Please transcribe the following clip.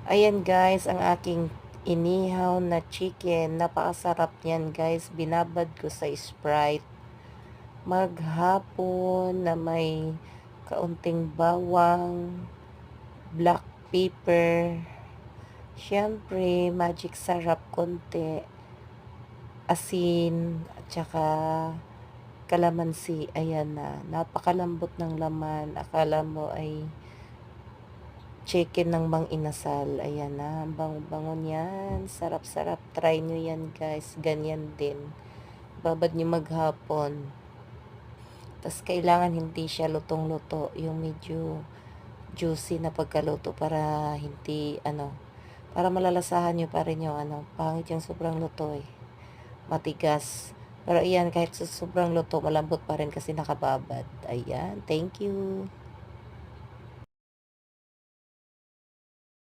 Ayan guys, ang aking inihaw na chicken. Napakasarap niyan guys. Binabad ko sa Sprite. Maghapon na may kaunting bawang, black pepper. Siyempre, magic sarap konti. Asin, at saka kalamansi. Ayan na. Napakalambot ng laman. Akala mo ay chicken ng Mang Inasal. Ayan na, bango-bango niyan. Sarap-sarap. Try nyo yan guys. Ganyan din. Babad nyo maghapon. Tapos kailangan hindi siya lutong-luto. Yung medyo juicy na pagkaluto para hindi, para malalasahan nyo pa rin yung, pangit yung sobrang luto eh. Matigas. Pero iyan, kahit sa sobrang luto, malambot pa rin kasi nakababad. Ayan. Thank you.